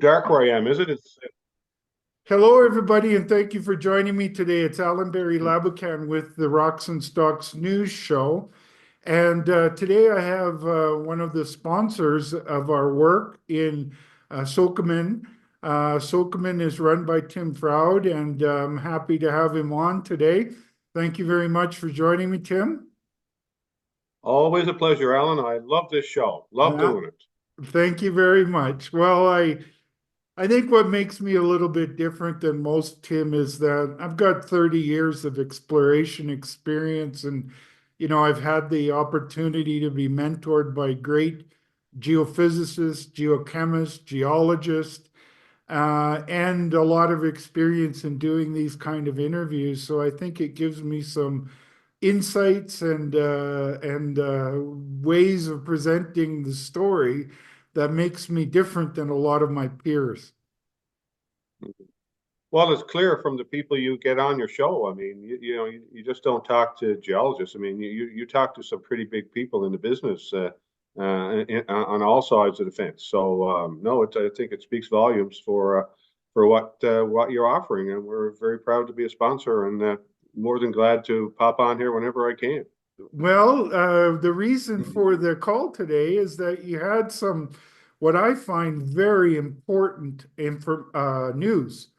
dark where I am, is it? It's Hello, everybody, and thank you for joining me today. It's Allan Laboucan with the Rocks and Stocks News Show. And today I have one of the sponsors of our work in Sokoman. Sokoman is run by Tim Froud, and I'm happy to have him on today. Thank you very much for joining me, Tim. always a pleasure, Alan. I love this show. Love Uh, doing it. Thank you very much. Well, I think what makes me a little bit different than most, Tim, is that I've got 30 years of exploration experience, and I've had the opportunity to be mentored by great geophysicists, geochemists, geologists, and a lot of experience in doing these kind of interviews. So I think it gives me some insights and ways of presenting the story that makes me different than a lot of my peers. Well, it's clear from the people you get on your show. I mean, you just don't talk to geologists. I mean, you talk to some pretty big people in the business on all sides of the fence. So no, I think it speaks volumes for what you're offering, and we're very proud to be a sponsor and more than glad to pop on here whenever I can. Well, the reason for the call today is that you had some, what I find very important info, news.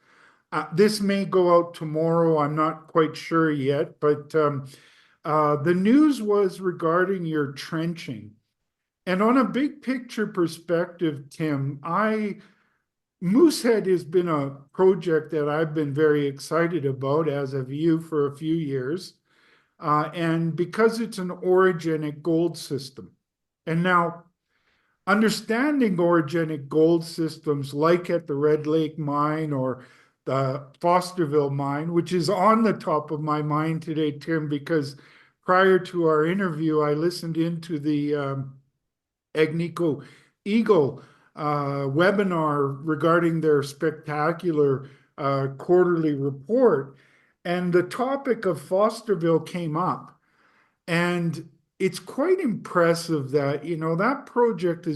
This may go out tomorrow. I'm not quite sure yet, but the news was regarding your trenching. And on a big picture perspective, Tim, Moosehead has been a project that I've been very excited about, as have you, for a few years. And because it's an orogenic gold system. And now, understanding orogenic gold systems like at the Red Lake mine or the Fosterville mine, which is on the top of my mind today, Tim, because prior to our interview, I listened into the Agnico Eagle webinar regarding their spectacular quarterly report. And the topic of Fosterville came up. And it's quite impressive that, that project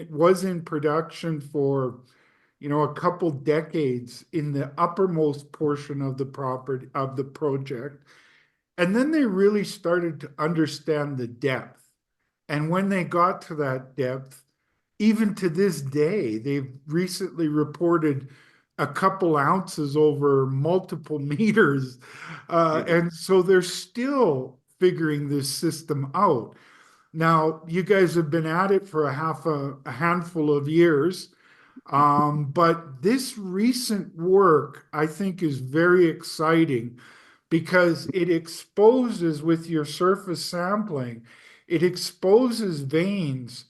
was in production for, a couple decades in the uppermost portion of the property of the project. And then they really started to understand the depth. And when they got to that depth, even to this day, they've recently reported a couple ounces over multiple meters. Mhm. And so they're still figuring this system out. Now, you guys have been at it for a handful of years. But this recent work, I think, is very exciting because it exposes, with your surface sampling, it exposes veins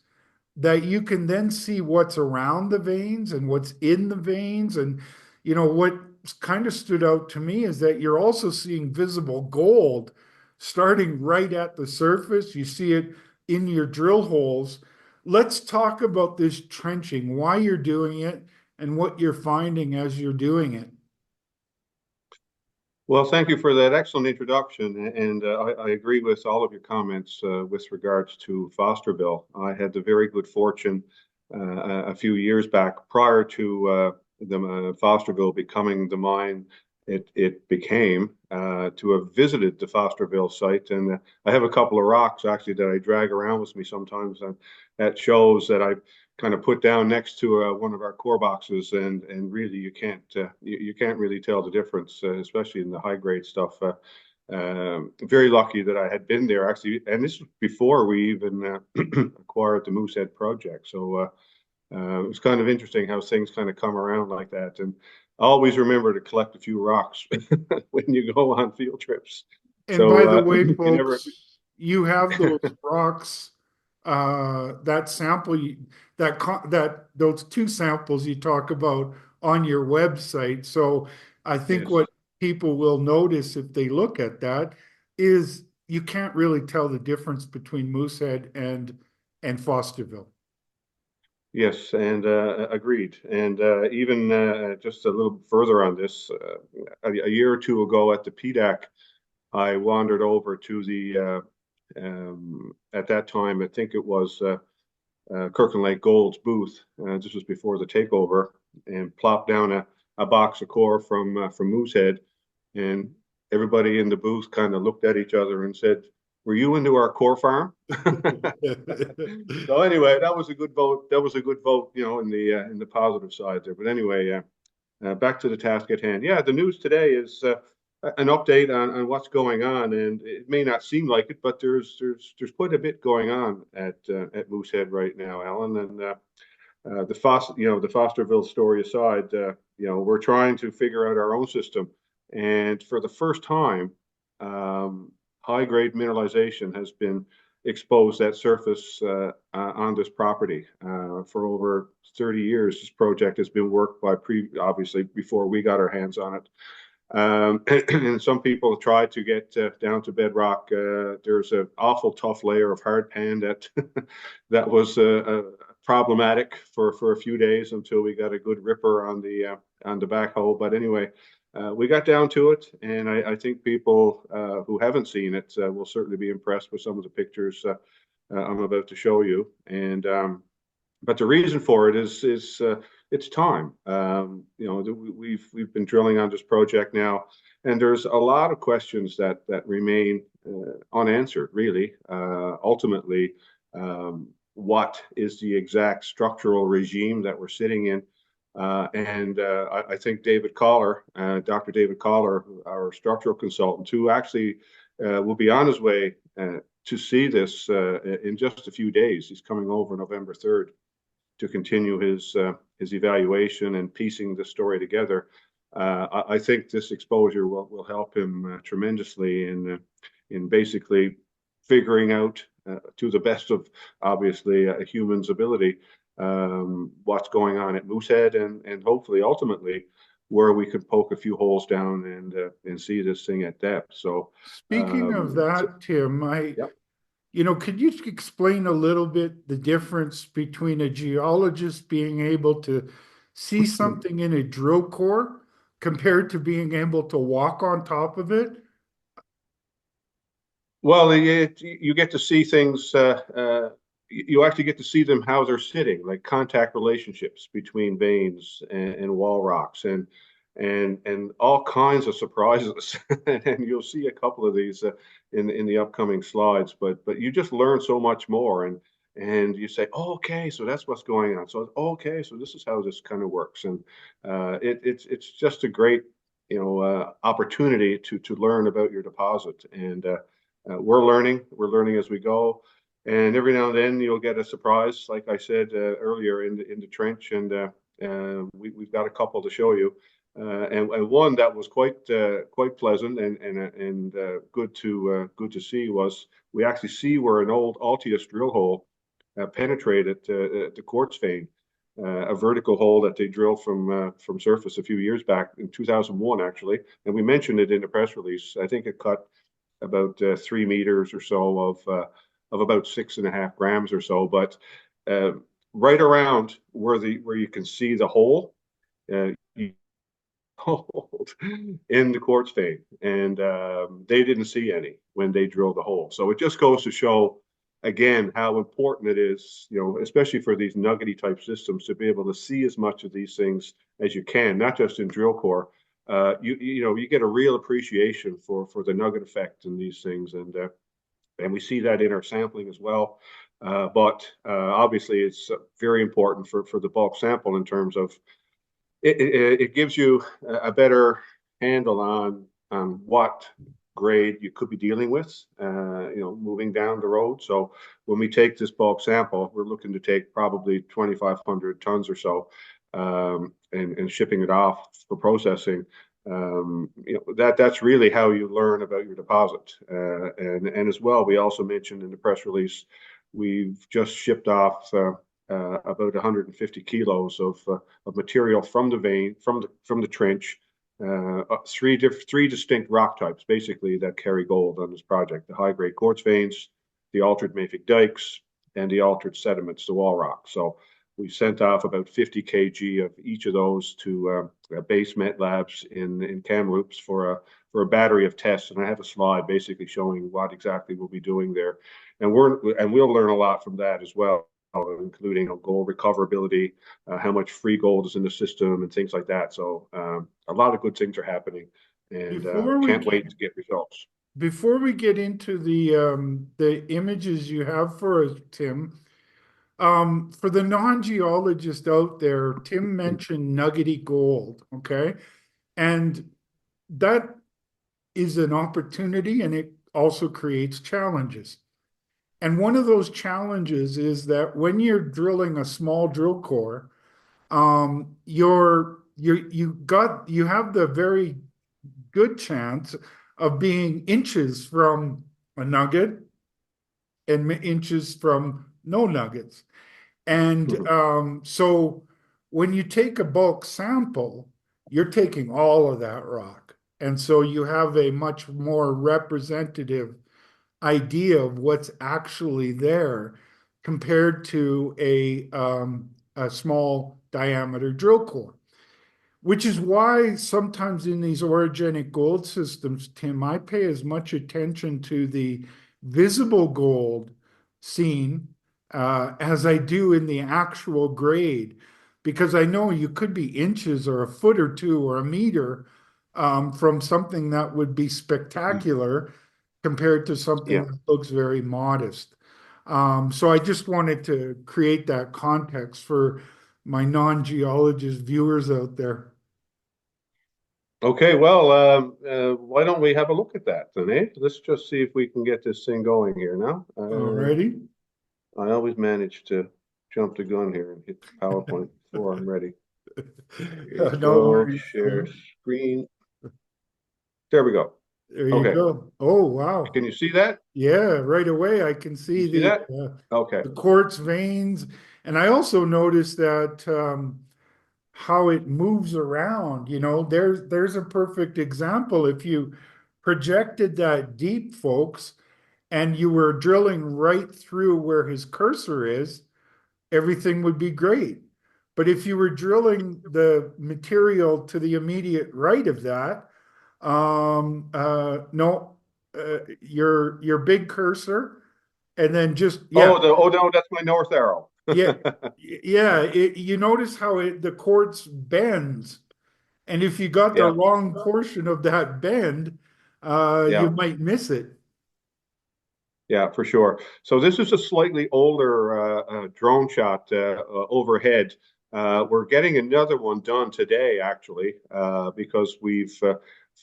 that you can then see what's around the veins and what's in the veins. And, what kind of stood out to me is that you're also seeing visible gold starting right at the surface. You see it in your drill holes. Let's talk about this trenching, why you're doing it, and what you're finding as you're doing it. Well, thank you for that excellent introduction. And I agree with all of your comments with regards to Fosterville. I had the very good fortune a few years back, prior to the Fosterville becoming the mine it became, to have visited the Fosterville site. And I have a couple of rocks actually that I drag around with me sometimes. And that shows that I kind of put down next to one of our core boxes, and really you can't really tell the difference, especially in the high grade stuff. Very lucky that I had been there actually, and this was before we even acquired the Moosehead project. So it was kind of interesting how things kind of come around like that. And always remember to collect a few rocks when you go on field trips. And by the So way, you never. folks, you have those rocks, that sample, that those two samples you talk about on your website. So I think Yes. what people will notice if they look at that is you can't really tell the difference between Moosehead and Fosterville. Yes, and agreed. And even just a little further on this, a year or two ago at the PDAC, I wandered over to at that time, I think it was Kirkland Lake Gold's booth. This was before the takeover. and plopped down a box of core from Moosehead, and everybody in the booth kind of looked at each other and said, "Were you into our core farm?" So anyway, that was a good vote. That was a good vote, in the positive side there. But anyway, back to the task at hand. Yeah, the news today is an update on what's going on, and it may not seem like it, but there's quite a bit going on at Moosehead right now, Alan. And the Fosterville story aside, we're trying to figure out our own system, and for the first time, high grade mineralization has been exposed at surface on this property. For over 30 years, this project has been worked by obviously before we got our hands on it. And some people have tried to get down to bedrock. There's an awful tough layer of hard pan that that was problematic for a few days until we got a good ripper on the backhoe. But anyway, we got down to it, and I think people who haven't seen it will certainly be impressed with some of the pictures I'm about to show you. And but the reason for it is it's time. We've been drilling on this project now, and there's a lot of questions that remain unanswered. Really, ultimately, what is the exact structural regime that we're sitting in? I think David Collar, Dr. David Collar, our structural consultant, who actually will be on his way to see this in just a few days. He's coming over November 3rd to continue his evaluation and piecing the story together. I think this exposure will help him tremendously in basically figuring out to the best of obviously a human's ability what's going on at Moosehead, and hopefully ultimately where we could poke a few holes down and see this thing at depth. So Speaking of that, Tim, yep. Could you explain a little bit the difference between a geologist being able to see something in a drill core compared to being able to walk on top of it? Well, you get to see things. You actually get to see them how they're sitting, like contact relationships between veins and wall rocks, and all kinds of surprises. And you'll see a couple of these in the upcoming slides. But you just learn so much more, and you say, oh, okay, so that's what's going on. So okay, so this is how this kind of works, and it's just a great opportunity to learn about your deposit. And we're learning as we go. And every now and then you'll get a surprise, like I said earlier in the trench, and we've got a couple to show you, and one that was quite pleasant and good to see was we actually see where an old Altius drill hole penetrated the quartz vein, a vertical hole that they drilled from surface a few years back in 2001 actually, and we mentioned it in the press release. I think it cut about 3 meters or so of about 6.5 grams or so, but right around where you can see the hole, you hold in the quartz vein, and they didn't see any when they drilled the hole. So it just goes to show again how important it is, especially for these nuggety type systems, to be able to see as much of these things as you can, not just in drill core. You get a real appreciation for the nugget effect in these things, and we see that in our sampling as well. But obviously, it's very important for the bulk sample in terms of it gives you a better handle on what grade you could be dealing with, moving down the road. So when we take this bulk sample, we're looking to take probably 2,500 tons or so, and shipping it off for processing. That's really how you learn about your deposit. And as well, we also mentioned in the press release, we've just shipped off about 150 kilos of material from the vein, from the trench, three distinct rock types basically that carry gold on this project: the high grade quartz veins, the altered mafic dikes, and the altered sediments, the wall rock. So we sent off about 50 kg of each of those to base met labs in Kamloops for a battery of tests. And I have a slide basically showing what exactly we'll be doing there, and we'll learn a lot from that as well. including gold recoverability, how much free gold is in the system, and things like that. So a lot of good things are happening, and Before we can't get wait to get results. before we get into the images you have for us, Tim, for the non-geologist out there, Tim mentioned nuggety gold, okay? And that is an opportunity and it also creates challenges. And one of those challenges is that when you're drilling a small drill core, you have the very good chance of being inches from a nugget and inches from no nuggets. And Mhm. so when you take a bulk sample, you're taking all of that rock. And so you have a much more representative idea of what's actually there compared to a small diameter drill core. Which is why sometimes in these orogenic gold systems, Tim, I pay as much attention to the visible gold seen as I do in the actual grade, because I know you could be inches or a foot or two or a meter from something that would be spectacular compared to something Yeah. that looks very modest. So I just wanted to create that context for my non-geologist viewers out there. Okay, well, why don't we have a look at that then, eh? Let's just see if we can get this thing going here now. Alrighty. I always manage to jump the gun here and hit the PowerPoint before I'm ready. Here you No go, worries, share Tim. screen. There we go. There you Okay, go. Oh, wow. can you see that? Yeah, right away I can You see see that? Okay. the quartz veins. And I also noticed that how it moves around. There's a perfect example. If you projected that deep, folks, and you were drilling right through where his cursor is, everything would be great. But if you were drilling the material to the immediate right of that, no, your big cursor, and then just yeah, Oh no, that's my north arrow. yeah, yeah. You notice how the quartz bends, and if you got the Yeah, wrong portion of that bend, you yeah. might miss it. Yeah, for sure. So this is a slightly older drone shot overhead. We're getting another one done today, actually, because we've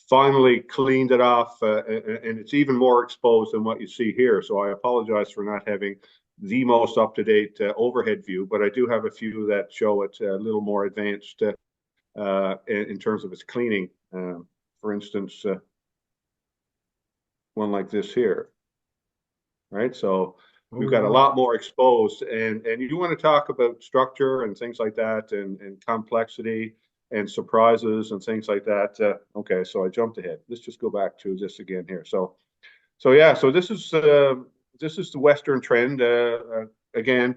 finally cleaned it off, and it's even more exposed than what you see here. So I apologize for not having the most up-to-date overhead view, but I do have a few that show it a little more advanced in terms of its cleaning. For instance, one like this here. Right? So Oh we've got a wow. lot more exposed, and you want to talk about structure and things like that, and complexity and surprises and things like that. Okay, so I jumped ahead. Let's just go back to this again here. So yeah, so this is the Western trend again.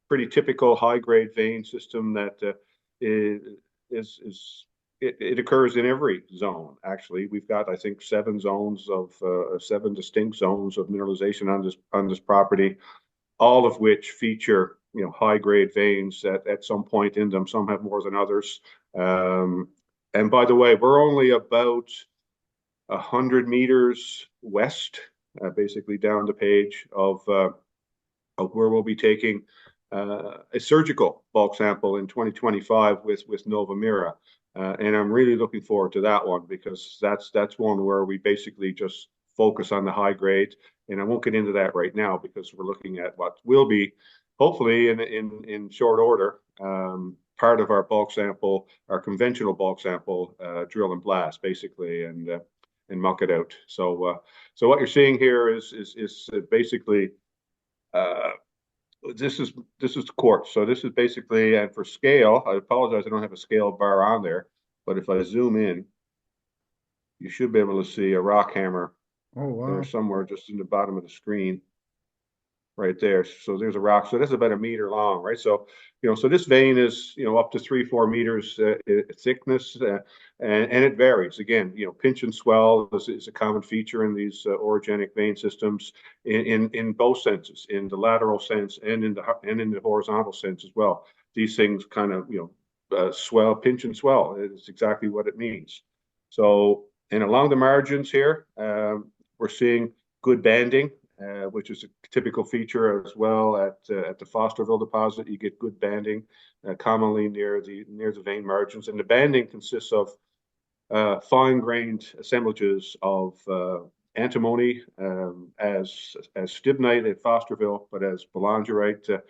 Pretty typical high grade vein system that is is it occurs in every zone. Actually, we've got I think seven distinct zones of mineralization on this property, all of which feature high grade veins at some point in them. Some have more than others. And by the way, we're only about 100 meters west, basically down the page of where we'll be taking a surgical bulk sample in 2025 with Nova Mira. And I'm really looking forward to that one because that's one where we basically just focus on the high grade. And I won't get into that right now because we're looking at what will be, hopefully in short order, part of our bulk sample, our conventional bulk sample, drill and blast basically, and muck it out. So what you're seeing here is basically uh, this is quartz. So this is basically, and for scale, I apologize, I don't have a scale bar on there, but if I zoom in, you should be able to see a rock hammer Oh there wow. somewhere just in the bottom of the screen. right there. So there's a rock. So this is about a meter long, right? So, so this vein is, up to 3, 4 meters thickness, and it varies. Again, pinch and swell is a common feature in these orogenic vein systems in both senses, in the lateral sense and in the horizontal sense as well. These things kind of, swell, pinch and swell. It's exactly what it means. So, and along the margins here, we're seeing good banding, which is a typical feature as well at the Fosterville deposit. You get good banding, commonly near the vein margins, and the banding consists of fine-grained assemblages of antimony as stibnite at Fosterville, but as boulangerite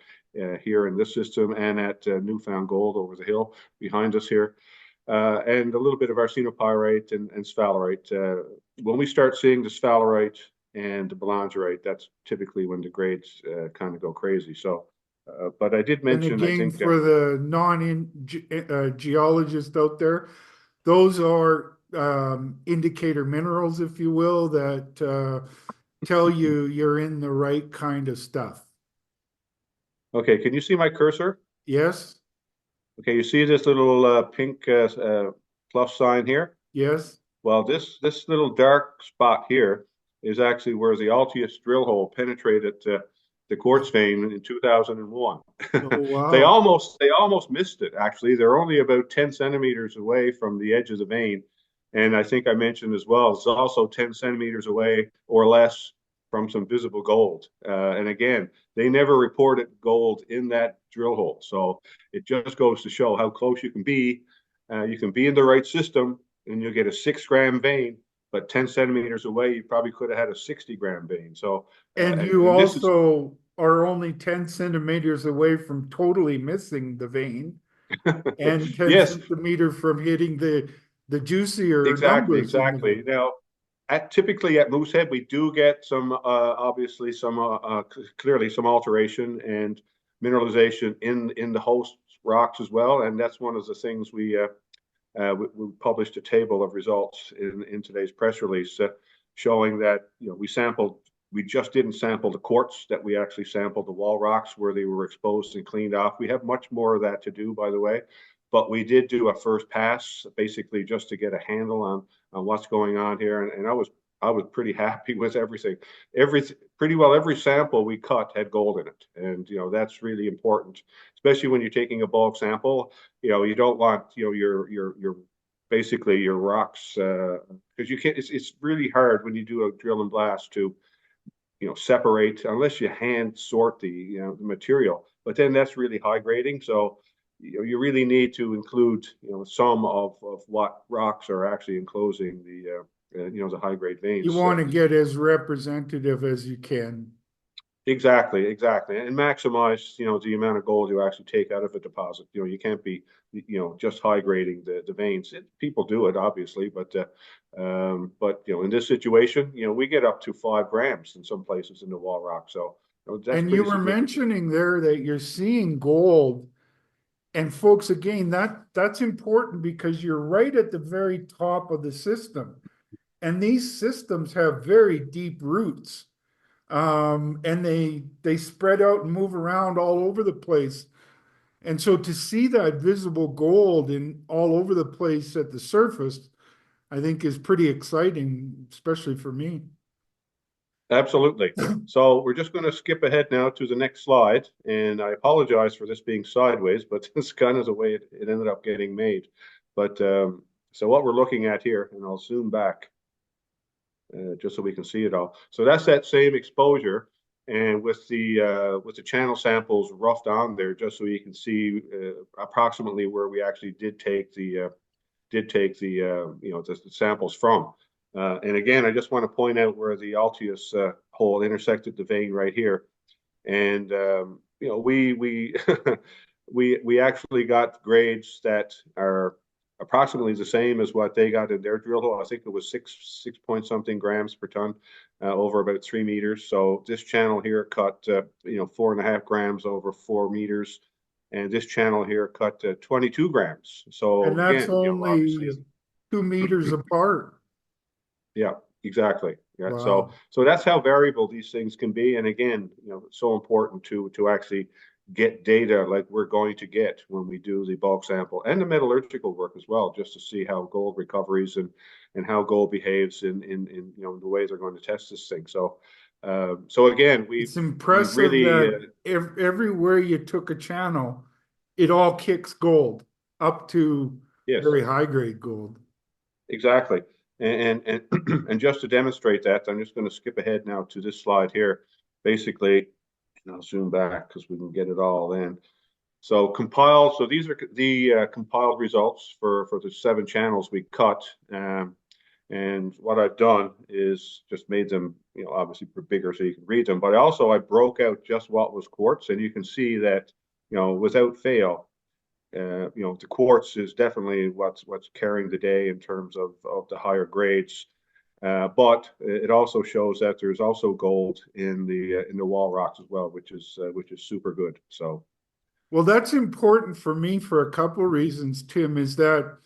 here in this system, and at Newfound Gold over the hill behind us here. And a little bit of arsenopyrite and sphalerite. When we start seeing the sphalerite and the boulangerite, that's typically when the grades kind of go crazy. So, but I did And mention, I again, think, for the non-geologist out there, those are indicator minerals, if you will, that tell you you're in the right kind of stuff. okay, can you see my cursor? Yes, Okay, you see this little pink plus sign here? yes. Well, this little dark spot here is actually where the Altius drill hole penetrated the quartz vein in 2001. Oh, They wow. almost missed it, actually. They're only about 10 centimeters away from the edge of the vein. And I think I mentioned as well, it's also 10 centimeters away or less from some visible gold. And again, they never reported gold in that drill hole. So it just goes to show how close you can be. You can be in the right system and you'll get a 6 gram vein, but 10 centimeters away, you probably could have had a 60-gram vein. So, And you and this is, also are only 10 centimeters away from totally missing the vein and 10 yes, centimeter from hitting the juicier exactly, numbers in the exactly. vein. Now, typically at Moosehead, we do get some, obviously, clearly some alteration and mineralization in the host rocks as well, and that's one of the things we published a table of results in today's press release showing that we just didn't sample the quartz, that we actually sampled the wall rocks where they were exposed and cleaned off. We have much more of that to do, by the way, but we did do a first pass basically just to get a handle on what's going on here, and I was pretty happy with everything. Pretty well every sample we cut had gold in it, and that's really important, especially when you're taking a bulk sample. You don't want your basically your rocks because you can't. It's really hard when you do a drill and blast to separate unless you hand sort the material. But then that's really high grading, so you really need to include some of what rocks are actually enclosing the high grade You veins. want to get as representative as you can. Exactly, exactly, and maximize the amount of gold you actually take out of a deposit. You can't be just high grading the veins. People do it obviously, but in this situation, we get up to 5 grams in some places in the wall rock. So that's And you pretty were significant. mentioning there that you're seeing gold. And folks, again, that's important because you're right at the very top of the system. And these systems have very deep roots. And they spread out and move around all over the place. And so to see that visible gold in all over the place at the surface, I think is pretty exciting, especially for me. Absolutely. So we're just going to skip ahead now to the next slide, and I apologize for this being sideways, but this kind of the way it ended up getting made. But so what we're looking at here, and I'll zoom back just so we can see it all. So that's that same exposure, and with the channel samples roughed on there, just so you can see approximately where we actually did take the the samples from. And again, I just want to point out where the Altius hole intersected the vein right here, and we we actually got grades that are approximately the same as what they got in their drill hole. I think it was six point something grams per ton over about 3 meters. So this channel here cut 4.5 grams over 4 meters, and this channel here cut 22 grams. And So that's again, only obviously, 2 meters apart. yeah, Exactly. Yeah. So Wow. so that's how variable these things can be. And again, it's so important to actually get data like we're going to get when we do the bulk sample and the metallurgical work as well, just to see how gold recoveries and how gold behaves in the way they're going to test this thing. So so again, It's we've impressive really that everywhere you took a channel, it all kicks gold up to yes. very high grade gold. Exactly. And just to demonstrate that, I'm just going to skip ahead now to this slide here. Basically, and I'll zoom back because we can get it all in. So compiled. So these are the compiled results for the 7 channels we cut. And what I've done is just made them, obviously bigger so you can read them. But also I broke out just what was quartz, and you can see that, without fail, the quartz is definitely what's carrying the day in terms of the higher grades. But it also shows that there's also gold in the wall rocks as well, which is super good. So Well, that's important for me for a couple of reasons, Tim, is that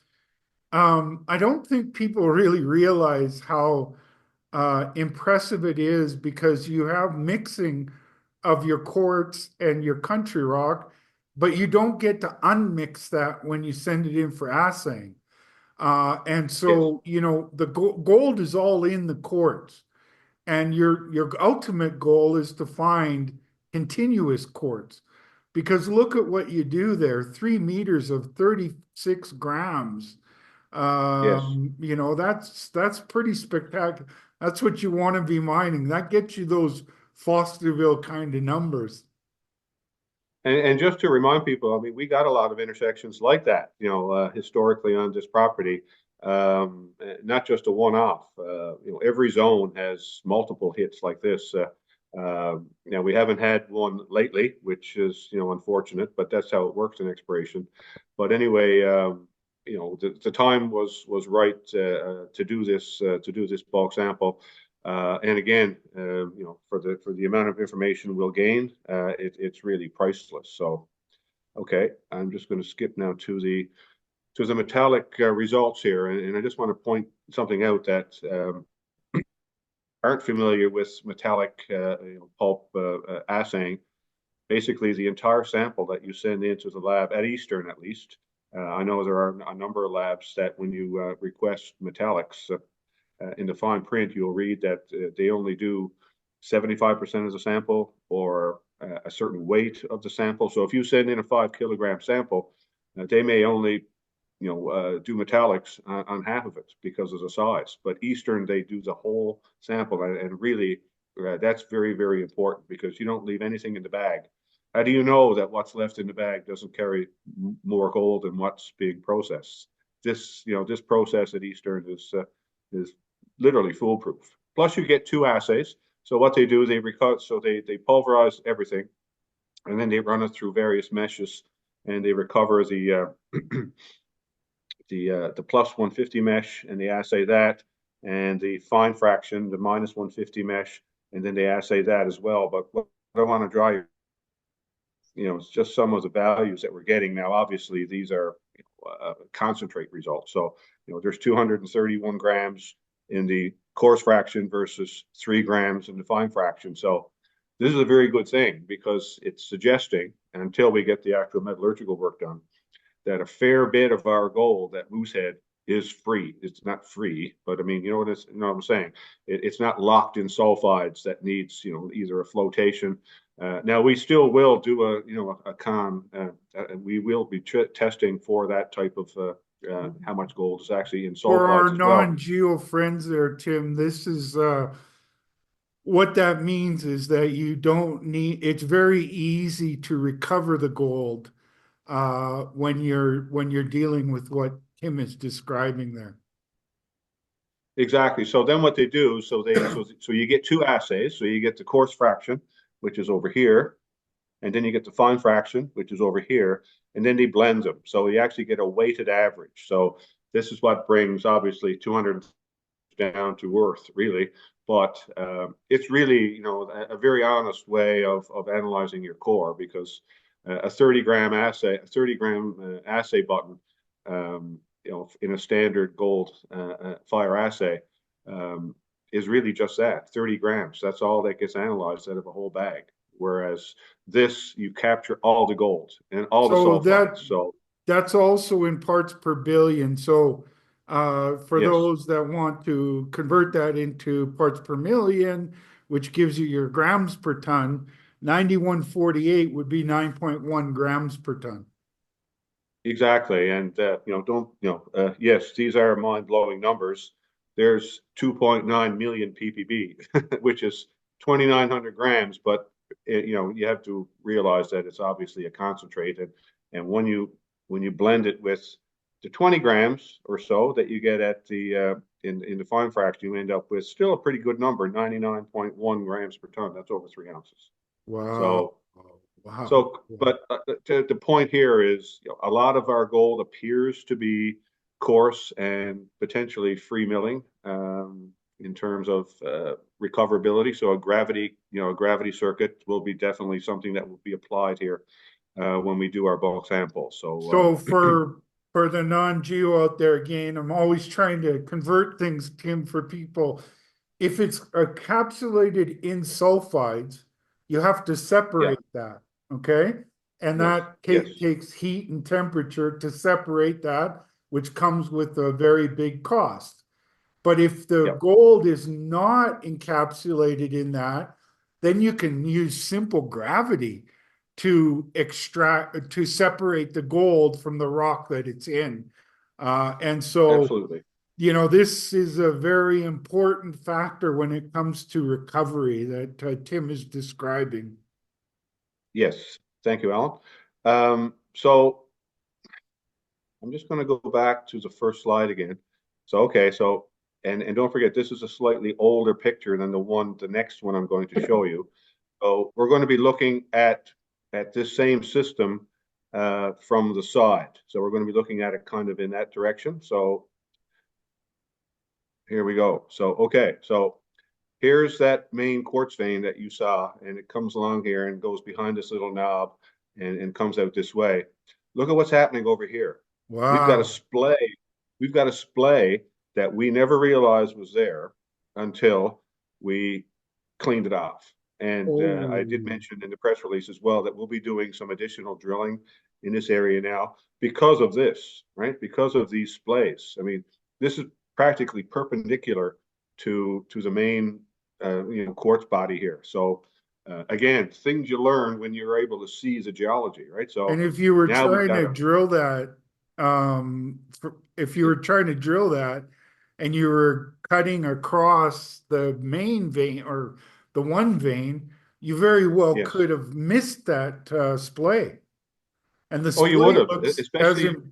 I don't think people really realize how impressive it is because you have mixing of your quartz and your country rock, but you don't get to unmix that when you send it in for assaying. And yes, so, the gold is all in the quartz, and your ultimate goal is to find continuous quartz. Because look at what you do there, 3 meters of 36 grams. yes. That's pretty spectacular. That's what you want to be mining. That gets you those Fosterville kind of numbers. And just to remind people, I mean, we got a lot of intersections like that, historically on this property. Not just a one-off. Every zone has multiple hits like this. Now we haven't had one lately, which is unfortunate, but that's how it works in exploration. But anyway, the time was right to do this bulk sample. And again, for the amount of information we'll gain, it's really priceless. So, okay, I'm just going to skip now to the metallic results here, and I just want to point something out that aren't familiar with metallic pulp assaying. Basically, the entire sample that you send into the lab at Eastern, at least. I know there are a number of labs that when you request metallics, in the fine print, you'll read that they only do 75% of the sample or a certain weight of the sample. So if you send in a 5 kilogram sample, they may only do metallics on half of it because of the size. But Eastern, they do the whole sample, and really that's very, very important because you don't leave anything in the bag. How do you know that what's left in the bag doesn't carry more gold than what's being processed? This process at Eastern is literally foolproof. Plus, you get 2 assays. So what they do, they pulverize everything, and then they run it through various meshes, and they recover the plus 150 mesh, and they assay that, and the fine fraction, the minus 150 mesh, and then they assay that as well. But what I want to draw it's just some of the values that we're getting now. Obviously, these are concentrate results. So, there's 231 grams in the coarse fraction versus 3 grams in the fine fraction. So, this is a very good thing because it's suggesting, until we get the actual metallurgical work done, that a fair bit of our gold at Moosehead is free. It's not free, but I mean, you know what I'm saying? It's not locked in sulfides that needs, either a flotation. Now we still will do a con. We will be testing for that type of how much gold is actually in For our sulfides as well. non-geo friends there, Tim, this is what that means is that you don't need, it's very easy to recover the gold when you're dealing with what Tim is describing there. Exactly. So then what they do, so you get 2 assays. So you get the coarse fraction, which is over here, and then you get the fine fraction, which is over here, and then they blend them. So you actually get a weighted average. So this is what brings obviously 200 down to earth, really. But it's really, a very honest way of analyzing your core because a 30 gram assay button, in a standard gold fire assay, um, is really just that, 30 grams. That's all that gets analyzed out of a whole bag. Whereas this, you capture all the gold and all the So sulfides. So that's also in parts per billion. So for yes, those that want to convert that into parts per million, which gives you your grams per ton, 9148 would be 9.1 grams per ton. exactly. And don't yes, these are mind-blowing numbers. There's 2.9 million ppb, which is 2,900 grams, but you have to realize that it's obviously a concentrate, and when you blend it with the 20 grams or so that you get at the in the fine fraction, you end up with still a pretty good number, 99.1 grams per ton. That's over 3 ounces. Wow. So Wow. so, but the point here is, a lot of our gold appears to be coarse and potentially free milling in terms of recoverability. So a gravity circuit will be definitely something that will be applied here when we do our bulk sample. So for the non-geo out there again, I'm always trying to convert things, Tim, for people. If it's encapsulated in sulfides, you have to Yeah, separate that, okay? And yes, that yes, takes heat and temperature to separate that, which comes with a very big cost. But if the yeah, gold is not encapsulated in that, then you can use simple gravity to separate the gold from the rock that it's in. And so, absolutely. this is a very important factor when it comes to recovery that Tim is describing. Yes, thank you, Alan. So I'm just going to go back to the first slide again. So, okay, so, and don't forget, this is a slightly older picture than the next one I'm going to show you. So we're going to be looking at this same system from the side. So we're going to be looking at it kind of in that direction. So here we go. So, okay, so here's that main quartz vein that you saw, and it comes along here and goes behind this little knob and comes out this way. Look at what's happening over here. We've got a Wow. splay. We've got a splay that we never realized was there until we cleaned it off. And I did Oh, mention in the press release as well that we'll be doing some additional drilling in this area now because of this, right? Because of these splays. I mean, this is practically perpendicular to the main quartz body here. So again, things you learn when you're able to see the geology, right? and So if you were now we've trying got to a drill that, if you were trying to drill that and you were cutting across the main vein or the one vein, you very well yes. could have missed that splay. And the Oh, you would splay have, looks as especially. in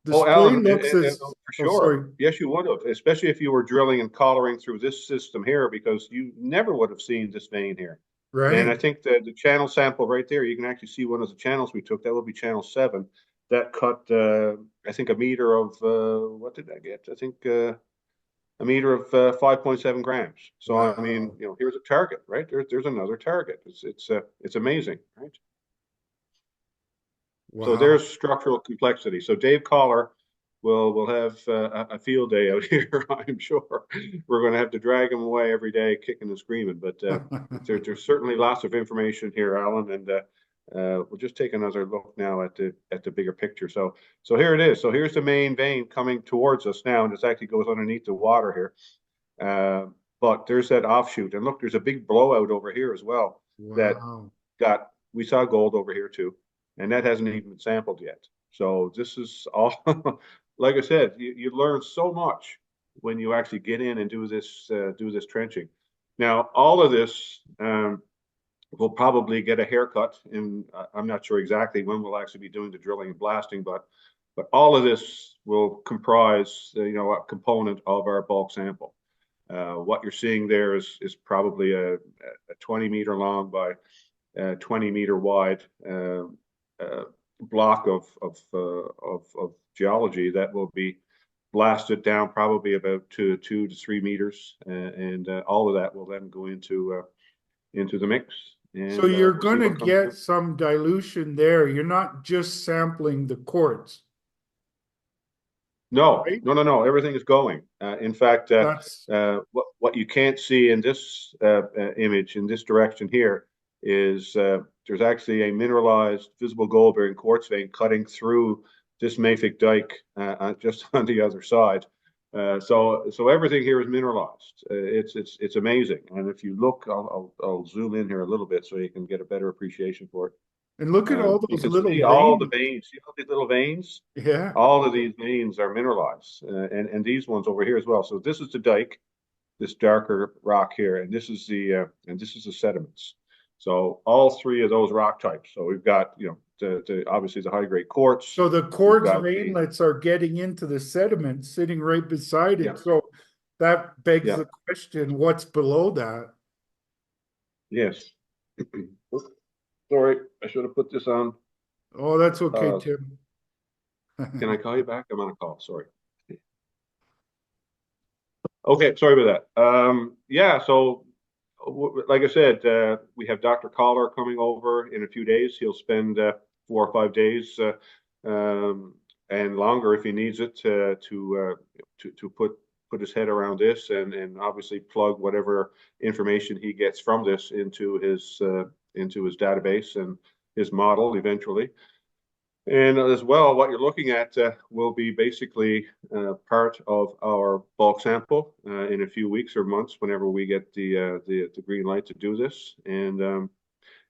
the Oh, splay Alan, looks as, for oh, sure. sorry, Yes, you would have, especially if you were drilling and collaring through this system here, because you never would have seen this vein here. And I right, think the channel sample right there, you can actually see one of the channels we took. That would be channel 7. That cut, I think, a meter of, what did I get? I think a meter of 5.7 grams. So, I mean, wow, here's a target, right? There's another target. It's amazing, right? So wow. there's structural complexity. So Dave Collar will have a field day out here. I'm sure we're going to have to drag him away every day, kicking and screaming. But there's certainly lots of information here, Alan, and we'll just take another look now at the bigger picture. So here it is. So here's the main vein coming towards us now, and this actually goes underneath the water here. But there's that offshoot, and look, there's a big blowout over here as well that Wow. we saw gold over here too, and that hasn't even been sampled yet. So this is all, like I said, you learn so much when you actually get in and do this trenching. Now, all of this will probably get a haircut, and I'm not sure exactly when we'll actually be doing the drilling and blasting, but all of this will comprise a component of our bulk sample. What you're seeing there is probably a 20-meter long by 20-meter wide block of geology that will be blasted down probably about 2 to 3 meters, and all of that will then go into the mix, So and you're we'll going see to what comes get out. some dilution there. You're not just sampling the quartz. No, right? no, no, no. Everything is going. In fact, That's what you can't see in this image in this direction here is there's actually a mineralized visible gold-bearing quartz vein cutting through this mafic dike just on the other side. So everything here is mineralized. It's amazing. And if you look, I'll zoom in here a little bit so you can get a better appreciation for it. and look at all You those can little see all the veins. veins. See all these little veins? Yeah. All of these veins are mineralized, and these ones over here as well. So this is the dike, this darker rock here, and this is the sediments. So all three of those rock types. So we've got the obviously the high grade quartz. So the We've quartz got the veinlets are getting into the sediment sitting right beside yeah it. So that begs yeah the question, what's below that? yes. Sorry, I should have put this on. Oh, that's okay, Uh, Tim. can I call you back? I'm on a call. Sorry. Okay, sorry about that. Yeah, so like I said, we have Dr. Collar coming over in a few days. He'll spend 4 or 5 days and longer if he needs it to put his head around this and obviously plug whatever information he gets from this into his database and his model eventually. And as well, what you're looking at will be basically part of our bulk sample in a few weeks or months, whenever we get the green light to do this. And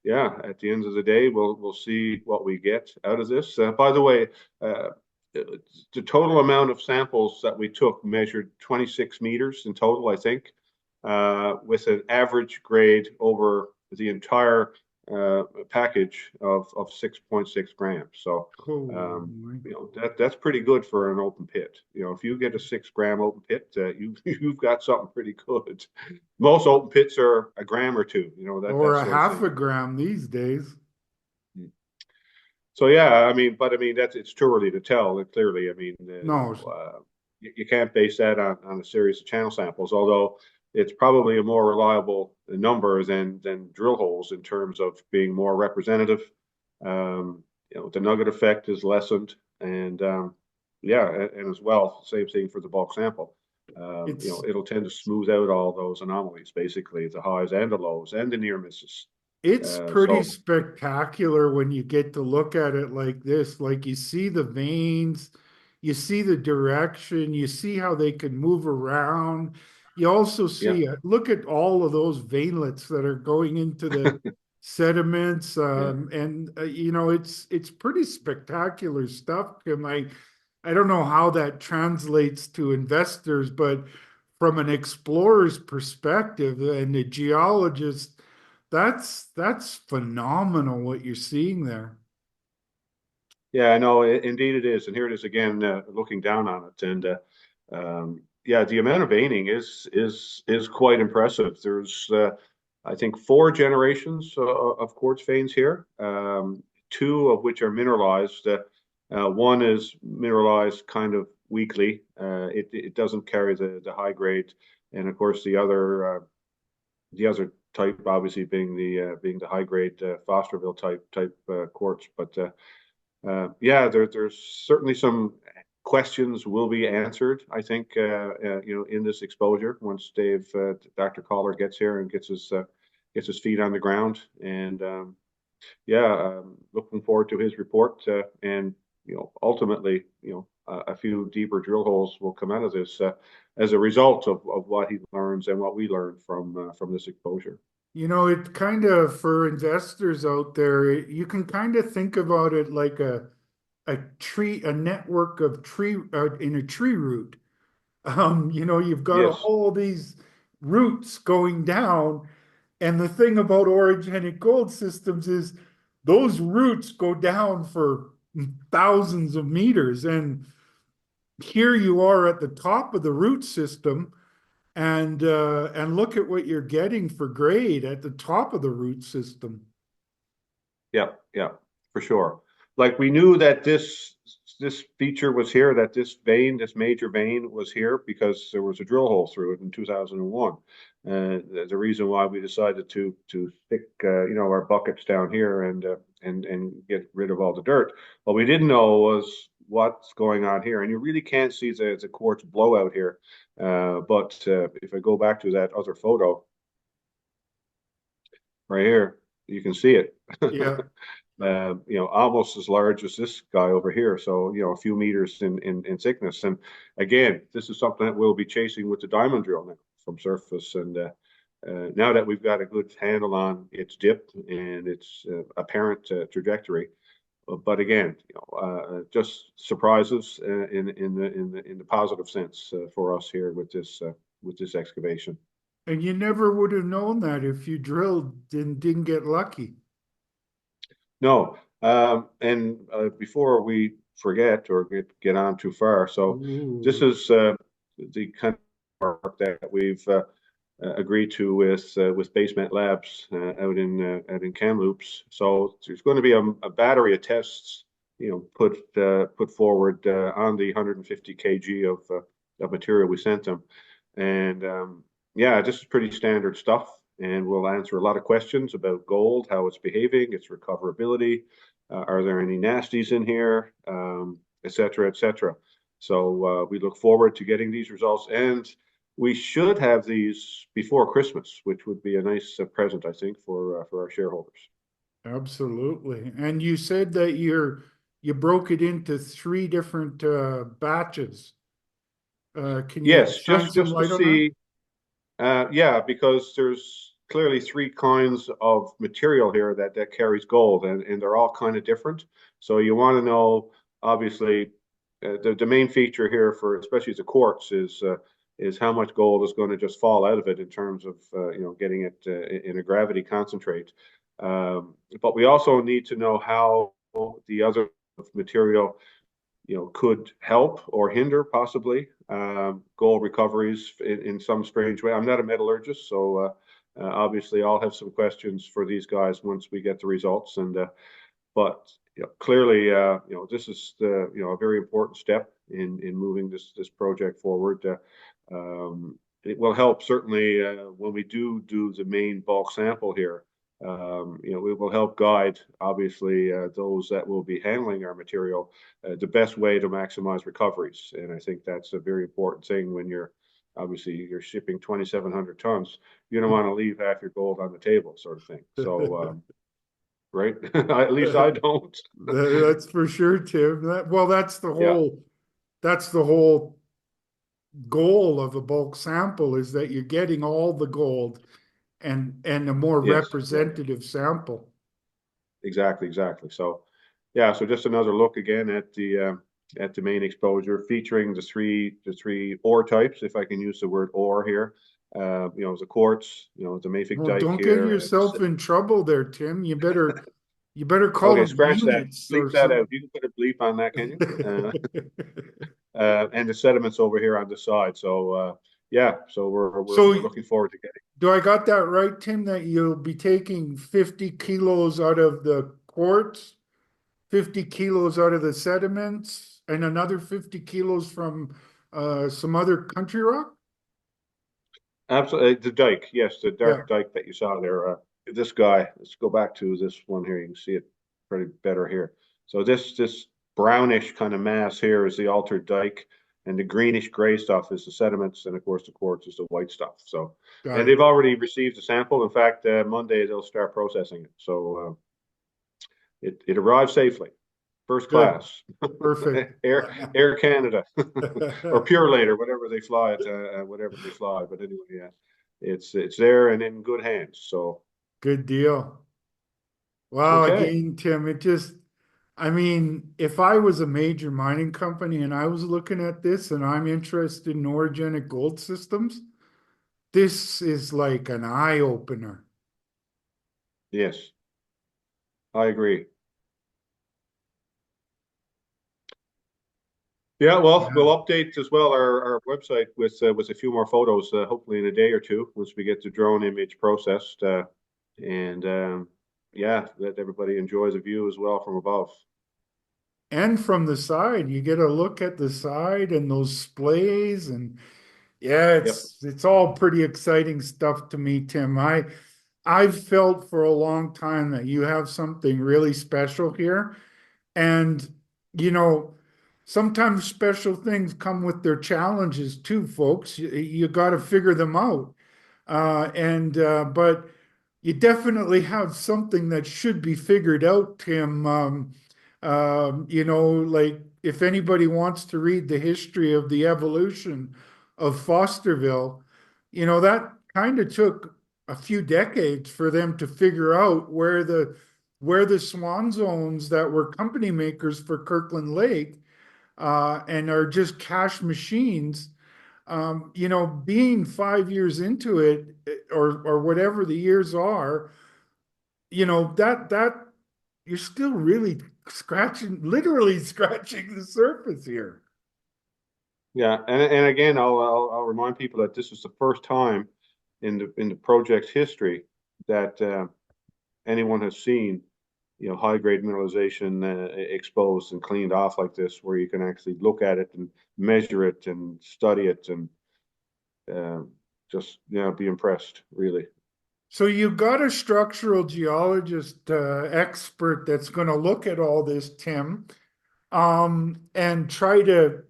yeah, at the end of the day, we'll see what we get out of this. By the way, uh, the total amount of samples that we took measured 26 meters in total, I think, with an average grade over the entire package of 6.6 grams. So, Oh, my. that's pretty good for an open pit. If you get a 6 gram open pit, you've got something pretty good. Most open pits are a gram or two. Or That a sort of half thing. a gram these days. So yeah, I mean, it's too early to tell. Clearly, I mean, No, you can't base that on a series of channel samples. Although it's probably a more reliable number than drill holes in terms of being more representative. The nugget effect is lessened, and yeah, and as well, same thing for the bulk sample. it's It'll tend to smooth out all those anomalies, basically the highs and the lows and the near misses. it's pretty So spectacular when you get to look at it like this. Like you see the veins, you see the direction, you see how they can move around. You also yeah, see, look at all of those veinlets that are going into the sediments, yeah. and it's pretty spectacular stuff. And I don't know how that translates to investors, but from an explorer's perspective and a geologist, that's phenomenal what you're seeing there. Yeah, I know. Indeed, it is. And here it is again, looking down on it. And yeah, the amount of veining is quite impressive. There's, I think, 4 generations of quartz veins here. Two of which are mineralized. One is mineralized kind of weakly. It doesn't carry the high grade, and of course the other type, obviously being the high grade Fosterville type quartz, but. Yeah, there's certainly some questions will be answered, I think, in this exposure once Dr. Collar gets here and gets his feet on the ground. And yeah, looking forward to his report. And ultimately, a few deeper drill holes will come out of this as a result of what he learns and what we learn from this exposure. It kind of, for investors out there, you can kind of think about it like a network of tree in a tree root. You've got Yes. all these roots going down. And the thing about orogenic gold systems is those roots go down for thousands of meters. And here you are at the top of the root system, and look at what you're getting for grade at the top of the root system. Yeah, yeah, for sure. Like we knew that this feature was here, that this major vein was here because there was a drill hole through it in 2001. The reason why we decided to stick our buckets down here and get rid of all the dirt. What we didn't know was what's going on here. And you really can't see the quartz blowout here. But if I go back to that other photo right here, you can see it. Yeah. Almost as large as this guy over here. So, a few meters in thickness. And again, this is something that we'll be chasing with the diamond drill now from surface. And now that we've got a good handle on its dip and its apparent trajectory, but again, just surprises in the positive sense for us here with this excavation. And you never would have known that if you drilled and didn't get lucky. No, and before we forget or get on too far, so this Ooh. is the kind of work that we've agreed to with Basement Labs out in Kamloops. So there's going to be a battery of tests, put forward on the 150 kg of material we sent them, and yeah, this is pretty standard stuff. And we'll answer a lot of questions about gold, how it's behaving, its recoverability, are there any nasties in here, et cetera, et cetera. So we look forward to getting these results, and we should have these before Christmas, which would be a nice present, I think, for our shareholders. Absolutely. And you said that you broke it into three different batches. Can you Yes, shine some just to light on that? see, yeah, because there's clearly three kinds of material here that carries gold, and they're all kind of different. So you want to know, obviously, the main feature here for especially the quartz is how much gold is going to just fall out of it in terms of getting it in a gravity concentrate. But we also need to know how the other material could help or hinder possibly gold recoveries in some strange way. I'm not a metallurgist, so obviously I'll have some questions for these guys once we get the results. But clearly, this is a very important step in moving this project forward. It will help certainly when we do the main bulk sample here. It will help guide, obviously, those that will be handling our material the best way to maximize recoveries. And I think that's a very important thing when you're shipping 2,700 tons. You don't want to leave half your gold on the table, sort of thing. So, right? At least I don't. That's for sure, Tim. Well, Yeah. that's the whole goal of a bulk sample is that you're getting all the gold and a more Yes. Yeah. representative sample. Exactly. So, yeah. So just another look again at the main exposure, featuring the three ore types, if I can use the word ore here. The quartz, the mafic Well, dike don't get here. yourself in trouble there, Tim. You better call Okay, them scratch that. units Bleep or that out. something. You can put a bleep on that, can you? And the sediments over here on the side. So yeah, so we're So looking forward to getting. do I got that right, Tim, that you'll be taking 50 kilos out of the quartz, 50 kilos out of the sediments, and another 50 kilos from some other country rock? Absolutely, the dike. Yes, the Yeah, dark dike that you saw there. This guy. Let's go back to this one here. You can see it pretty better here. So this brownish kind of mass here is the altered dike, and the greenish gray stuff is the sediments, and of course the quartz is the white stuff. So, and got they've it. already received a sample. In fact, Monday they'll start processing it. So it arrived safely, first Good. class, Perfect. Air Canada, or Pure Later, whatever they fly it, whatever they fly. But anyway, yeah, it's there and in good hands. So Good deal. Wow, okay, again, Tim, I mean, if I was a major mining company and I was looking at this and I'm interested in orogenic gold systems, this is like an eye opener. yes, I agree. Yeah, well, we'll Yeah. update as well our website with a few more photos, hopefully in a day or two, once we get the drone image processed, and yeah, that everybody enjoys a view as well from above. And from the side, you get a look at the side and those splays and yeah, Yep. it's all pretty exciting stuff to me, Tim. I've felt for a long time that you have something really special here. And you know, sometimes special things come with their challenges too, folks. You got to figure them out. But you definitely have something that should be figured out, Tim. Like if anybody wants to read the history of the evolution of Fosterville, that kind of took a few decades for them to figure out where the swan zones that were company makers for Kirkland Lake and are just cash machines. Being 5 years into it, or whatever the years are, that you're still really literally scratching the surface here. Yeah, and again, I'll remind people that this is the first time in the project's history that anyone has seen, high grade mineralization exposed and cleaned off like this, where you can actually look at it and measure it and study it and uh, just be impressed, really. So you got a structural geologist expert that's going to look at all this, Tim, and try to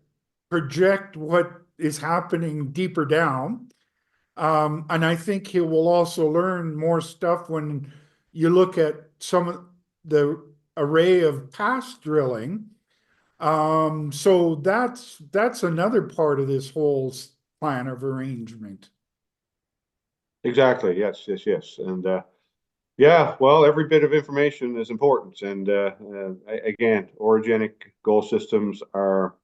project what is happening deeper down. And I think he will also learn more stuff when you look at some of the array of past drilling. So that's another part of this whole plan of arrangement. Exactly. Yes. Yes. Yes. And yeah, well, every bit of information is important. And again, orogenic gold systems are,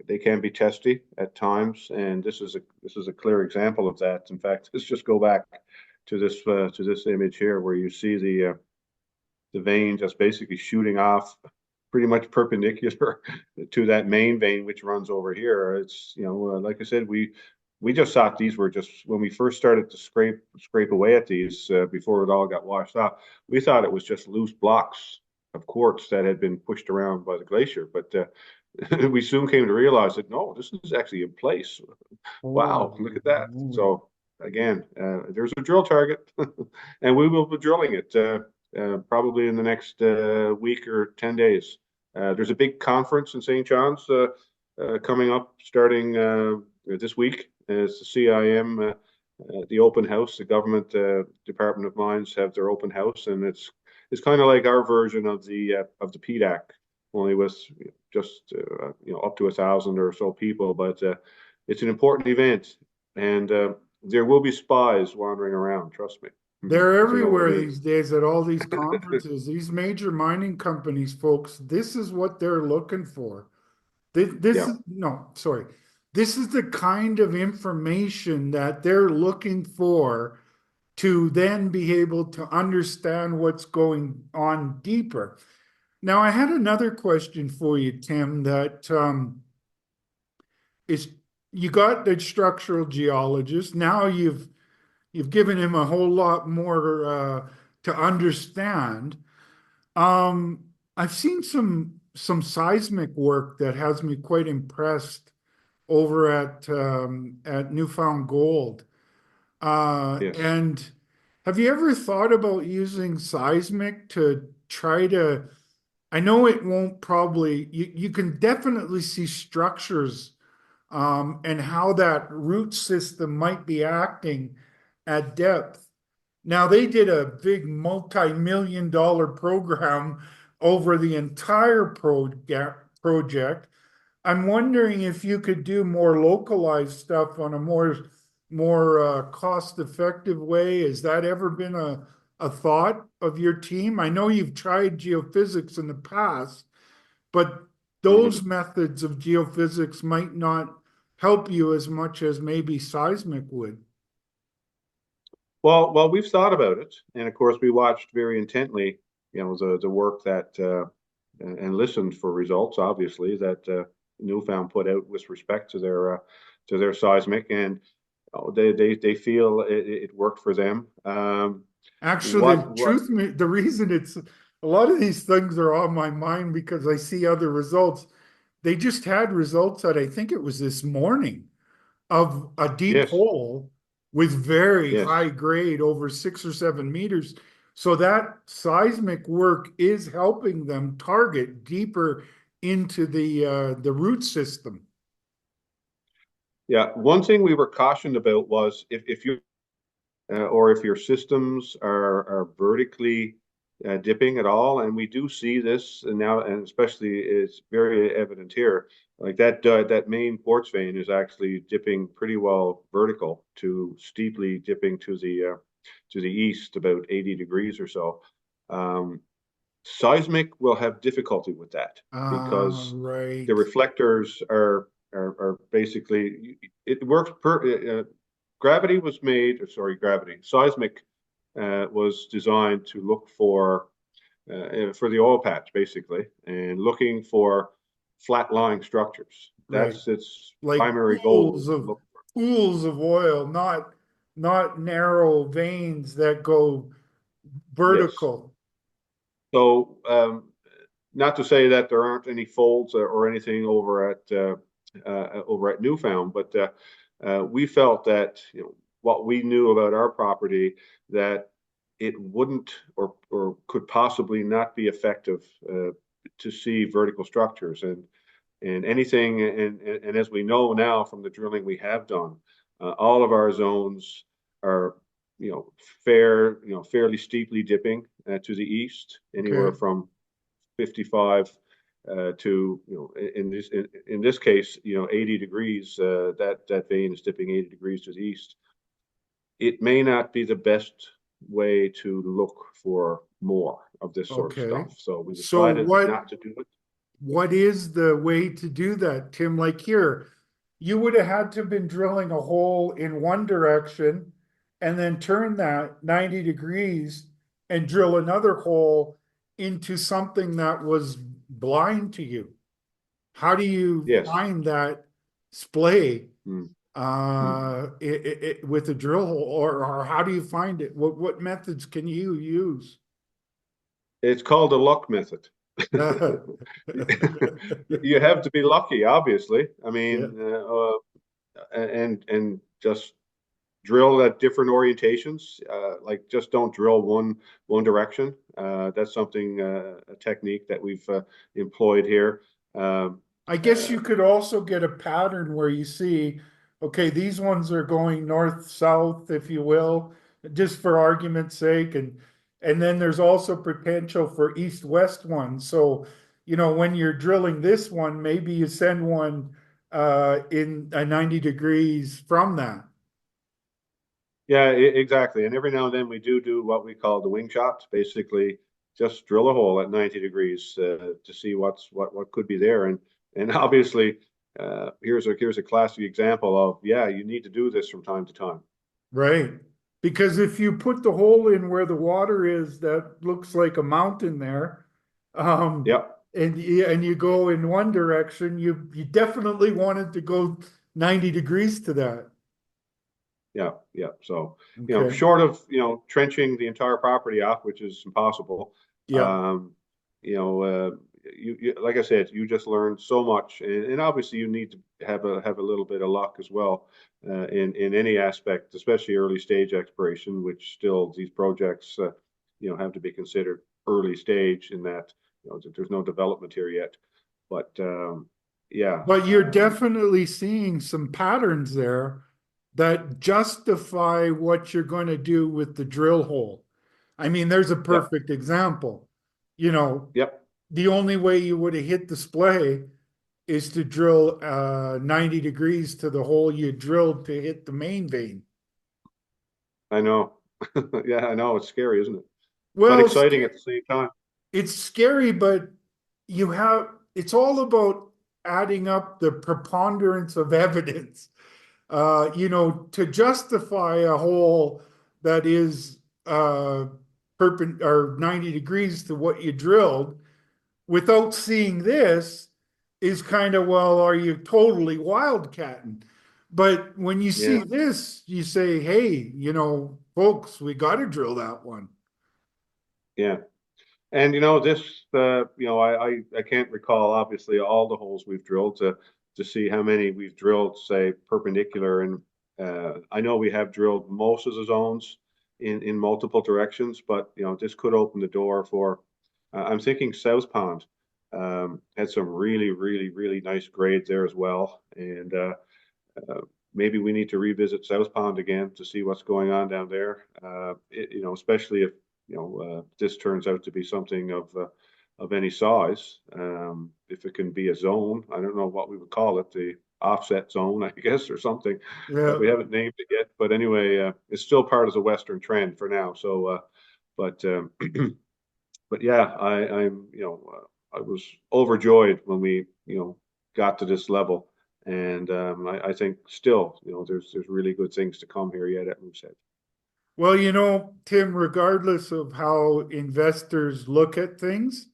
they can be testy at times, and this is a clear example of that. In fact, let's just go back to this image here, where you see the vein just basically shooting off pretty much perpendicular to that main vein which runs over here. It's like I said, we just thought these were just, when we first started to scrape away at these before it all got washed off, we thought it was just loose blocks of quartz that had been pushed around by the glacier. But we soon came to realize that no, this is actually in place. Oh, Wow, look at that. So again, there's a drill target, and we will be drilling it probably in the next week or 10 days. There's a big conference in St. John's coming up starting this week. It's the CIM, the open house. The government Department of Mines have their open house, and it's kind of like our version of the PDAC, only with just up to 1,000 or so people. But it's an important event, and there will be spies wandering around. Trust me, they're if you know what I everywhere mean. these days at all these conferences. These major mining companies, folks, this is what they're looking for. This Yeah. is no, sorry. This is the kind of information that they're looking for to then be able to understand what's going on deeper. Now, I had another question for you, Tim, that is you got the structural geologist. Now you've given him a whole lot more to understand. I've seen some seismic work that has me quite impressed over at Newfound Gold. Yes. And have you ever thought about using seismic to try to? I know it won't probably. You can definitely see structures and how that root system might be acting at depth. Now, they did a big multi-million-dollar program over the entire project. I'm wondering if you could do more localized stuff on a more cost-effective way. Has that ever been a thought of your team? I know you've tried geophysics in the past, but those Mhm. methods of geophysics might not help you as much as maybe seismic would. Well, we've thought about it, and of course, we watched very intently, the work that and listened for results, obviously, that Newfound put out with respect to their seismic, and they feel it worked for them. Actually, What the reason it's a lot of these things are on my mind because I see other results. They just had results that I think it was this morning of a deep Yes, hole with very yes. high grade over 6 or 7 meters. So that seismic work is helping them target deeper into the root system. Yeah, one thing we were cautioned about was if you or if your systems are vertically dipping at all, and we do see this and now, and especially it's very evident here. Like that main quartz vein is actually dipping pretty well vertical to steeply dipping to the east about 80 degrees or so. Um, Seismic will have difficulty with that Ah, because the right. reflectors are basically it works per gravity was made, or sorry, gravity seismic was designed to look for the oil patch basically and looking for flat lying structures. Right. That's its Like primary goal is to look. pools of oil, not narrow veins that go Yes. vertical. So not to say that there aren't any folds or anything over at Newfound, but we felt that what we knew about our property that it wouldn't or could possibly not be effective to see vertical structures and anything and as we know now from the drilling we have done, all of our zones are you know fairly steeply dipping to the east, anywhere Okay. from 55 to in this case 80 degrees. That vein is dipping 80 degrees to the east. It may not be the best way to look for more of this sort of Okay. stuff, so we So decided not to do it. what is the way to do that, Tim? Like here, you would have had to have been drilling a hole in one direction and then turn that 90 degrees and drill another hole into something that was blind to you. How do you Yes. find that splay Mm, mm. with a drill hole, or how do you find it? What methods can you use? It's called the luck method. You have to be lucky, obviously. I Yeah, mean, and just drill at different orientations. Like just don't drill one direction. That's something a technique that we've employed here. Um, I guess uh, you could also get a pattern where you see, okay, these ones are going north south, if you will, just for argument's sake, and then there's also potential for east west ones. So, when you're drilling this one, maybe you send one in 90 degrees from that. yeah, exactly. And every now and then we do what we call the wing shot. Basically, just drill a hole at 90 degrees to see what could be there. And obviously, here's a classic example of yeah, you need to do this from time to time. Right. Because if you put the hole in where the water is, that looks like a mountain there. Um, Yep. and you go in one direction, you definitely wanted to go 90 degrees to that. Yeah, yeah. So, Okay. short of, trenching the entire property off, which is impossible, Yeah. um, like I said, you just learn so much, and obviously you need to have a little bit of luck as well, in any aspect, especially early stage exploration, which still these projects, have to be considered early stage in that, there's no development here yet. But yeah, But you're definitely seeing some patterns there that justify what you're going to do with the drill hole. I mean, there's a yep, perfect example. You know, yep. the only way you would have hit the splay is to drill 90 degrees to the hole you drilled to hit the main vein. I know. Yeah, I know. It's scary, isn't it? But Well, exciting at the same time. it's scary, but it's all about adding up the preponderance of evidence. To justify a hole that is or 90 degrees to what you drilled without seeing this is kind of, well, are you totally wildcatting? But when you see Yeah, this, you say, hey, folks, we got to drill that one. yeah. And this, I can't recall obviously all the holes we've drilled to see how many we've drilled, say, perpendicular. And I know we have drilled most of the zones in multiple directions, but this could open the door for. I'm thinking South Pond. Had some really, really, really nice grades there as well. And uh, maybe we need to revisit South Pond again to see what's going on down there. Especially if this turns out to be something of any size. If it can be a zone, I don't know what we would call it, the offset zone, I guess, or something. Yeah. We haven't named it yet, but anyway, it's still part of the Western trend for now. So, but but yeah, I was overjoyed when we got to this level, and I think still there's really good things to come here yet at Moosehead. Well, Tim, regardless of how investors look at things,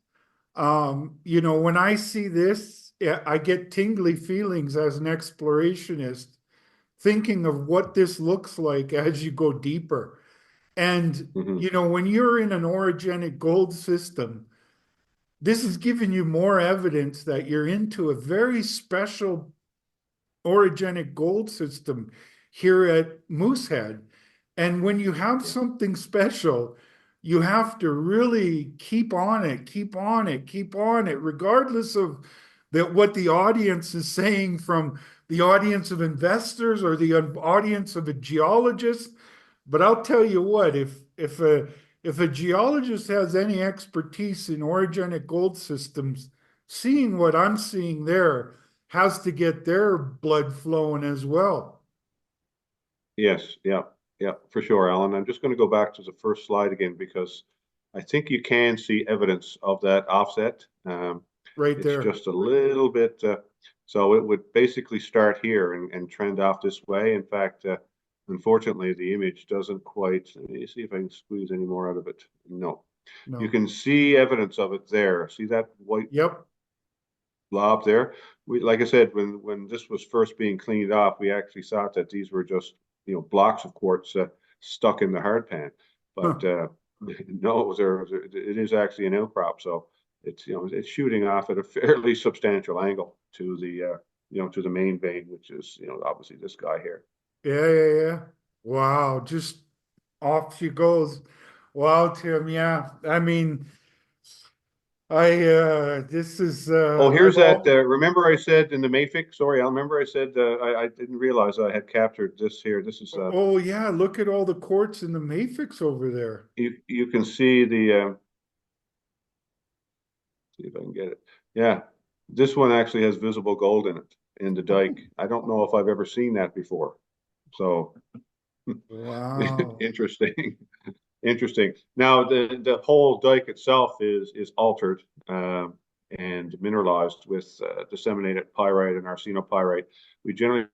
when I see this, yeah, I get tingly feelings as an explorationist, thinking of what this looks like as you go deeper. And, Hmm. when you're in an orogenic gold system, this is giving you more evidence that you're into a very special orogenic gold system here at Moosehead. And when you have Yeah. something special, you have to really keep on it, keep on it, keep on it, regardless of what the audience is saying, from the audience of investors or the audience of a geologist. But I'll tell you what, if a geologist has any expertise in orogenic gold systems, seeing what I'm seeing there has to get their blood flowing as well. Yes, yeah, yeah, for sure, Alan. I'm just going to go back to the first slide again because I think you can see evidence of that offset. Right It's there. just a little bit, so it would basically start here and trend off this way. In fact, unfortunately, the image doesn't quite. Let me see if I can squeeze any more out of it. No, you No. can see evidence of it there. See that white Yep. blob there? Like I said, when this was first being cleaned off, we actually thought that these were just blocks of quartz stuck in the hard pan, but Huh. no, it is actually an outcrop. So it's shooting off at a fairly substantial angle to the to the main vein, which is obviously this guy here. Yeah, yeah, yeah. Wow. Just off she goes. Wow, Tim. Yeah. I mean, this is, Oh, I've here's that. all, Remember I said in the Mafic? Sorry, I remember I said I didn't realize I had captured this here. This is oh, yeah. Look at all the quartz in the mafics over there. you can see the see if I can get it. Yeah, this one actually has visible gold in it in the dike. I don't know if I've ever seen that before. So Wow. interesting, interesting. Now the whole dike itself is altered and mineralized with disseminated pyrite and arsenopyrite. We generally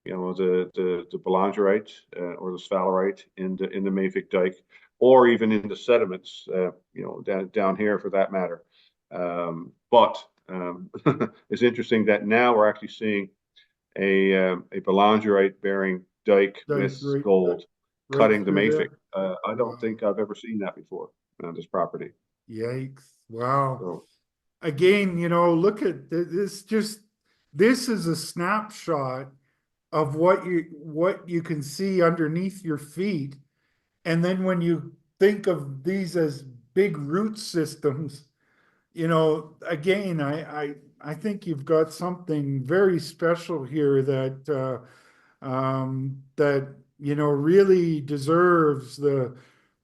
the belangerite or the sphalerite in the mafic dike, or even in the sediments, down here for that matter. But it's interesting that now we're actually seeing a belangerite bearing dike Like with right, gold right cutting the through mafic. there. I don't Wow. think I've ever seen that before on this property. Yikes. Wow. So Again, look at this. This is a snapshot of what you can see underneath your feet. And then when you think of these as big root systems, again, I think you've got something very special here that really deserves the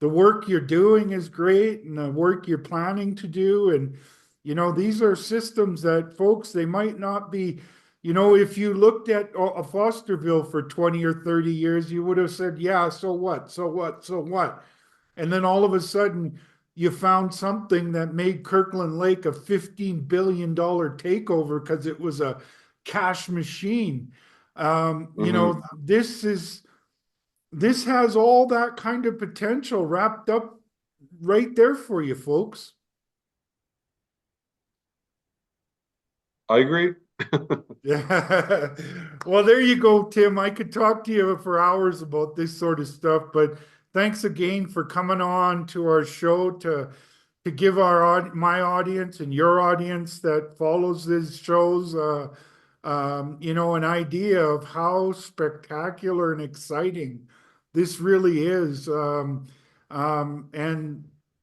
work you're doing is great, and the work you're planning to do. And these are systems that folks, they might not be, if you looked at a Fosterville for 20 or 30 years, you would have said, yeah, so what, so what, so what. And then all of a sudden you found something that made Kirkland Lake a $15 billion takeover because it was a cash machine. mhm. This has all that kind of potential wrapped up right there for you, folks. I agree. Yeah. Well, there you go, Tim. I could talk to you for hours about this sort of stuff, but thanks again for coming on to our show to give my audience and your audience that follows these shows, an idea of how spectacular and exciting this really is. And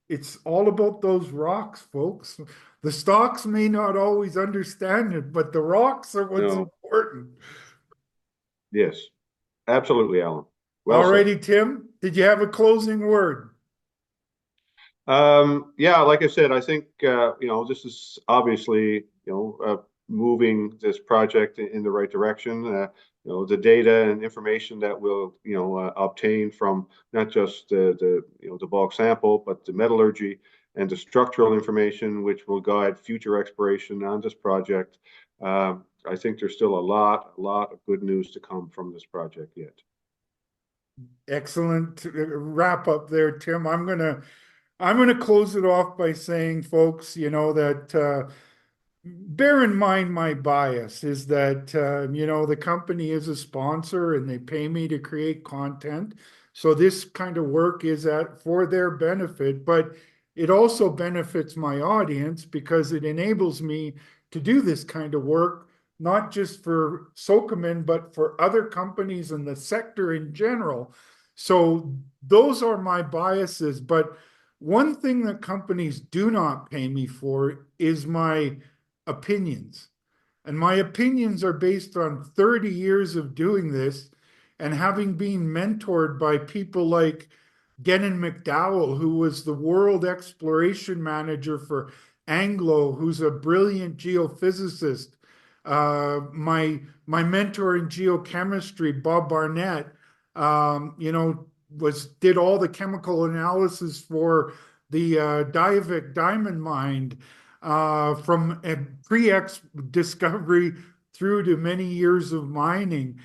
it's all about those rocks, folks. The stocks may not always understand it, but the rocks are what's No, important. yes, absolutely, Alan. Well All said. righty, Tim, did you have a closing word? Yeah, like I said, I think this is obviously moving this project in the right direction. The data and information that we'll obtain from not just the bulk sample, but the metallurgy and the structural information, which will guide future exploration on this project. I think there's still a lot of good news to come from this project yet. Excellent wrap up there, Tim. I'm gonna close it off by saying, folks, that bear in mind my bias is that the company is a sponsor and they pay me to create content. So this kind of work is at for their benefit, but it also benefits my audience because it enables me to do this kind of work, not just for Sokoman, but for other companies in the sector in general. So those are my biases. But one thing that companies do not pay me for is my opinions. And my opinions are based on 30 years of doing this and having been mentored by people like Gennon McDowell, who was the world exploration manager for Anglo, who's a brilliant geophysicist. My mentor in geochemistry, Bob Barnett, did all the chemical analysis for the Diavik diamond mine from a pre-ex discovery through to many years of mining.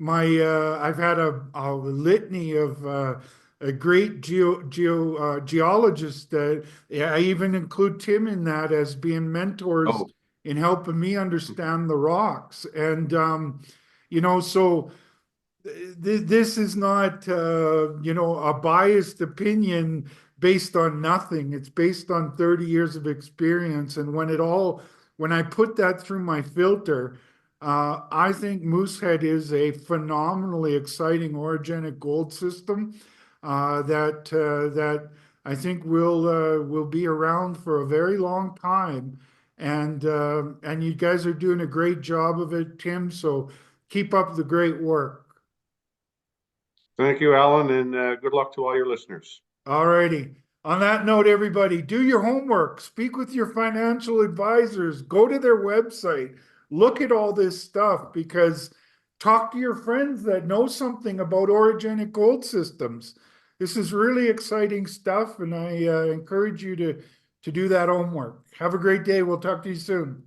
I've had a litany of a great geologist. I even include Tim in that as being mentors Oh, in helping me understand the rocks. And so this is not a biased opinion based on nothing. It's based on 30 years of experience. And when I put that through my filter, I think Moosehead is a phenomenally exciting orogenic gold system that I think will be around for a very long time. And you guys are doing a great job of it, Tim. So keep up the great work. thank you, Alan, and good luck to all your listeners. All righty. On that note, everybody, do your homework, speak with your financial advisors, go to their website, look at all this stuff because talk to your friends that know something about orogenic gold systems. This is really exciting stuff, and I encourage you to do that homework. Have a great day. We'll talk to you soon.